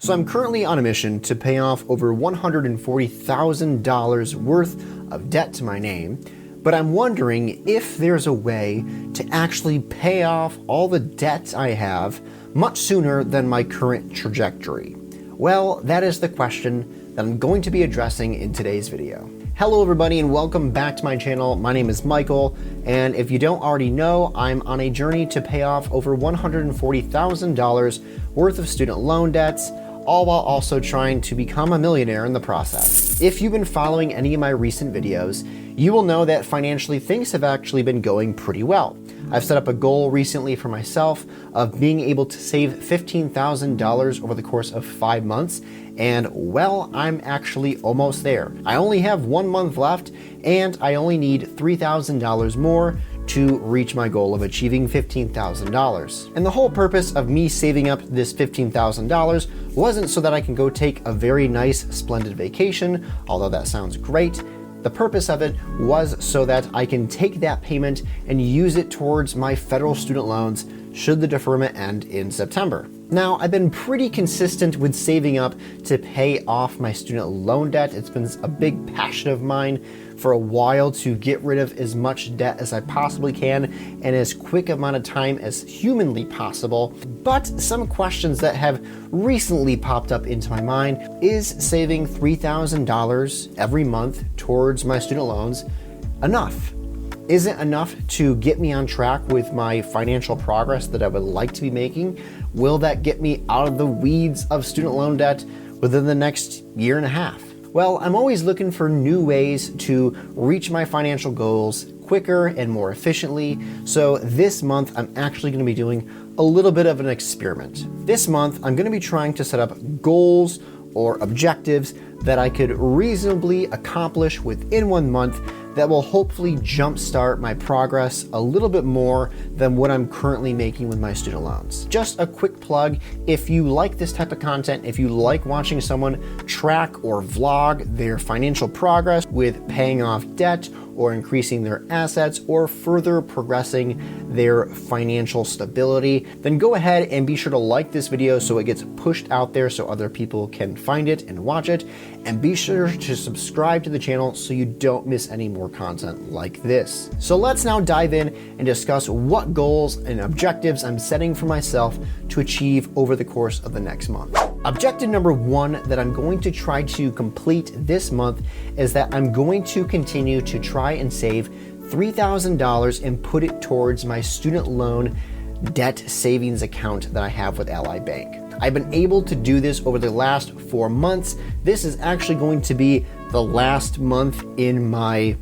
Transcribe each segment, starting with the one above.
So I'm currently on a mission to pay off over $140,000 worth of debt to my name, but I'm wondering if there's a way to actually pay off all the debt I have much sooner than my current trajectory. Well, that is the question that I'm going to be addressing in today's video. Hello everybody and welcome back to my channel. My name is Michael, and if you don't already know, I'm on a journey to pay off over $140,000 worth of student loan debts, all while also trying to become a millionaire in the process. If you've been following any of my recent videos, you will know that financially things have actually been going pretty well. I've set up a goal recently for myself of being able to save $15,000 over the course of 5 months, and well, I'm actually almost there. I only have 1 month left, and I only need $3,000 more to reach my goal of achieving $15,000. And the whole purpose of me saving up this $15,000 wasn't so that I can go take a very nice, splendid vacation, although that sounds great. The purpose of it was so that I can take that payment and use it towards my federal student loans should the deferment end in September. Now, I've been pretty consistent with saving up to pay off my student loan debt. It's been a big passion of mine for a while to get rid of as much debt as I possibly can in as quick amount of time as humanly possible. But some questions that have recently popped up into my mind is saving $3,000 every month towards my student loans enough? Is it enough to get me on track with my financial progress that I would like to be making? Will that get me out of the weeds of student loan debt within the next year and a half? Well, I'm always looking for new ways to reach my financial goals quicker and more efficiently. So this month, I'm actually going to be doing a little bit of an experiment. This month, I'm going to be trying to set up goals or objectives that I could reasonably accomplish within 1 month that will hopefully jumpstart my progress a little bit more than what I'm currently making with my student loans. Just a quick plug, if you like this type of content, if you like watching someone track or vlog their financial progress with paying off debt or increasing their assets or further progressing their financial stability, then go ahead and be sure to like this video so it gets pushed out there so other people can find it and watch it. And be sure to subscribe to the channel so you don't miss any more content like this. So let's now dive in and discuss what goals and objectives I'm setting for myself to achieve over the course of the next month. Objective number 1 that I'm going to try to complete this month is that I'm going to continue to try and save $3,000 and put it towards my student loan debt savings account that I have with Ally Bank. I've been able to do this over the last 4 months. This is actually going to be the last month in my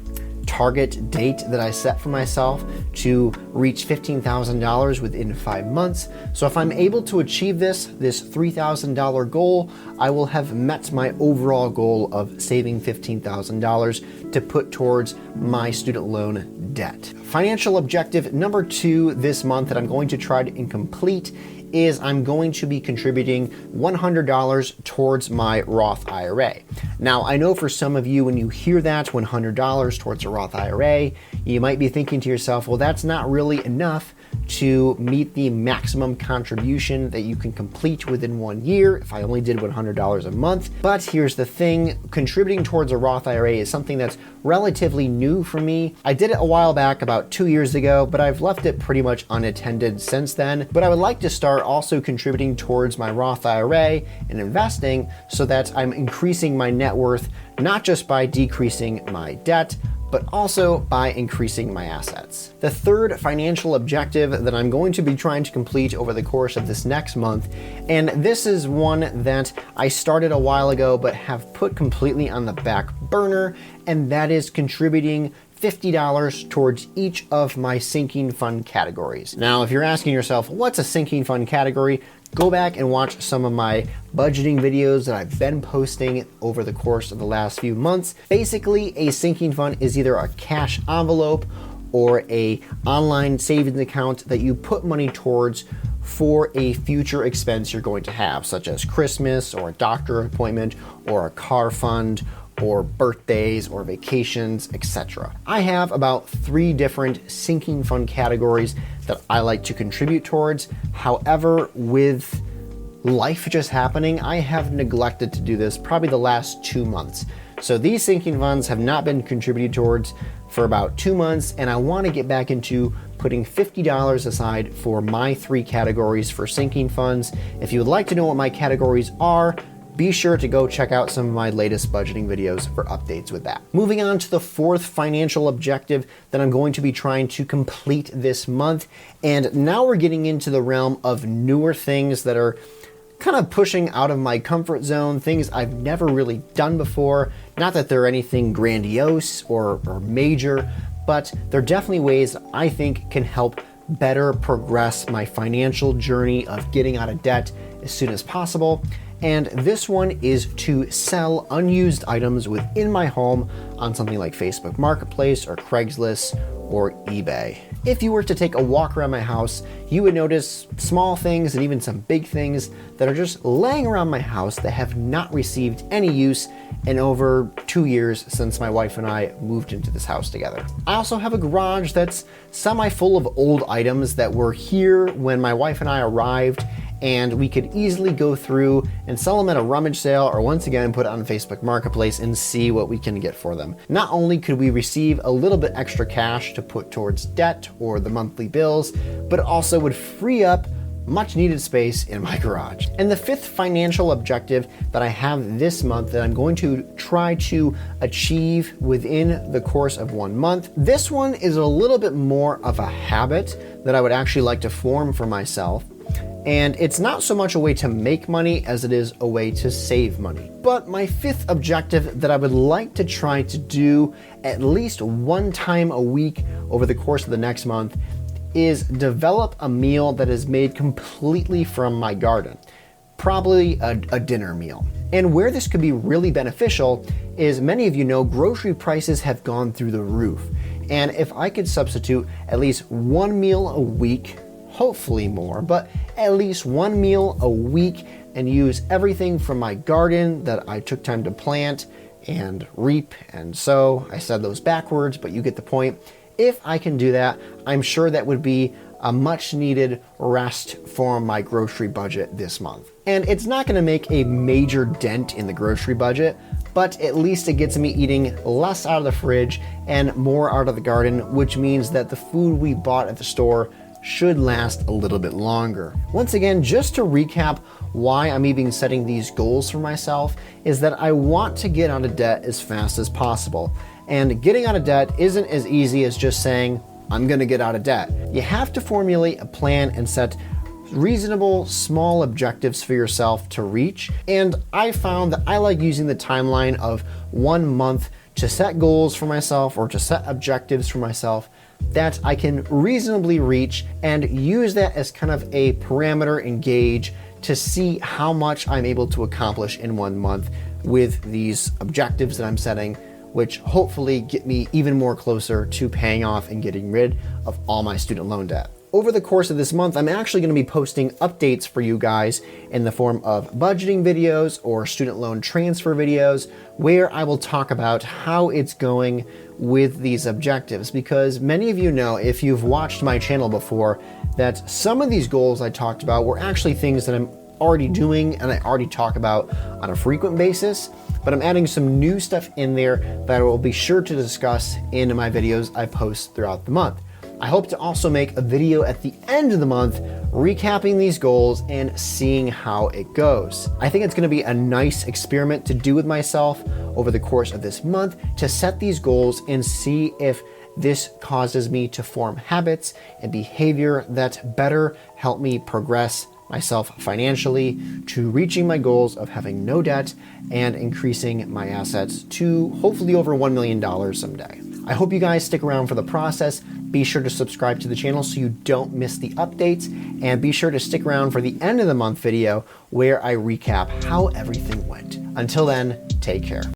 target date that I set for myself to reach $15,000 within 5 months. So if I'm able to achieve this $3,000 goal, I will have met my overall goal of saving $15,000 to put towards my student loan debt. Financial objective number 2 this month that I'm going to try and complete is I'm going to be contributing $100 towards my Roth IRA. Now, I know for some of you, when you hear that $100 towards a Roth IRA, you might be thinking to yourself, well, that's not really enough to meet the maximum contribution that you can complete within 1 year if I only did $100 a month. But here's the thing, contributing towards a Roth IRA is something that's relatively new for me. I did it a while back, about 2 years ago, but I've left it pretty much unattended since then. But I would like to start also contributing towards my Roth IRA and investing so that I'm increasing my net worth, not just by decreasing my debt, but also by increasing my assets. The third financial objective that I'm going to be trying to complete over the course of this next month, and this is one that I started a while ago but have put completely on the back burner, and that is contributing $50 towards each of my sinking fund categories. Now, if you're asking yourself, what's a sinking fund category? Go back and watch some of my budgeting videos that I've been posting over the course of the last few months. Basically, a sinking fund is either a cash envelope or a online savings account that you put money towards for a future expense you're going to have, such as Christmas or a doctor appointment or a car fund or birthdays or vacations, etc. I have about 3 different sinking fund categories that I like to contribute towards. However, with life just happening, I have neglected to do this probably the last 2 months. So these sinking funds have not been contributed towards for about 2 months, and I want to get back into putting $50 aside for my 3 categories for sinking funds. If you would like to know what my categories are, be sure to go check out some of my latest budgeting videos for updates with that. Moving on to the 4th financial objective that I'm going to be trying to complete this month. And now we're getting into the realm of newer things that are kind of pushing out of my comfort zone, things I've never really done before. Not that they're anything grandiose or major, but they're definitely ways I think can help better progress my financial journey of getting out of debt as soon as possible. And this one is to sell unused items within my home on something like Facebook Marketplace or Craigslist or eBay. If you were to take a walk around my house, you would notice small things and even some big things that are just laying around my house that have not received any use in over 2 years since my wife and I moved into this house together. I also have a garage that's semi-full of old items that were here when my wife and I arrived, and we could easily go through and sell them at a rummage sale, or once again put it on Facebook Marketplace and see what we can get for them. Not only could we receive a little bit extra cash to put towards debt or the monthly bills, but it also would free up much needed space in my garage. And the 5th financial objective that I have this month that I'm going to try to achieve within the course of 1 month, this one is a little bit more of a habit that I would actually like to form for myself. And it's not so much a way to make money as it is a way to save money. But my 5th objective that I would like to try to do at least 1 time a week over the course of the next month is develop a meal that is made completely from my garden. Probably a dinner meal. And where this could be really beneficial is, many of you know, grocery prices have gone through the roof. And if I could substitute at least 1 meal a week, hopefully more, but at least 1 meal a week, and use everything from my garden that I took time to plant and reap and sow. I said those backwards, but you get the point. If I can do that, I'm sure that would be a much needed rest for my grocery budget this month. And it's not going to make a major dent in the grocery budget, but at least it gets me eating less out of the fridge and more out of the garden, which means that the food we bought at the store should last a little bit longer. Once again, just to recap why I'm even setting these goals for myself, is that I want to get out of debt as fast as possible. And getting out of debt isn't as easy as just saying, I'm gonna get out of debt. You have to formulate a plan and set reasonable, small objectives for yourself to reach. And I found that I like using the timeline of 1 month to set goals for myself, or to set objectives for myself that I can reasonably reach, and use that as kind of a parameter and gauge to see how much I'm able to accomplish in 1 month with these objectives that I'm setting, which hopefully get me even more closer to paying off and getting rid of all my student loan debt. Over the course of this month, I'm actually going to be posting updates for you guys in the form of budgeting videos or student loan transfer videos, where I will talk about how it's going with these objectives. Because many of you know, if you've watched my channel before, that some of these goals I talked about were actually things that I'm already doing and I already talk about on a frequent basis, but I'm adding some new stuff in there that I will be sure to discuss in my videos I post throughout the month. I hope to also make a video at the end of the month recapping these goals and seeing how it goes. I think it's going to be a nice experiment to do with myself over the course of this month, to set these goals and see if this causes me to form habits and behavior that better help me progress myself financially to reaching my goals of having no debt and increasing my assets to hopefully over $1 million someday. I hope you guys stick around for the process. Be sure to subscribe to the channel so you don't miss the updates, and be sure to stick around for the end of the month video where I recap how everything went. Until then, take care.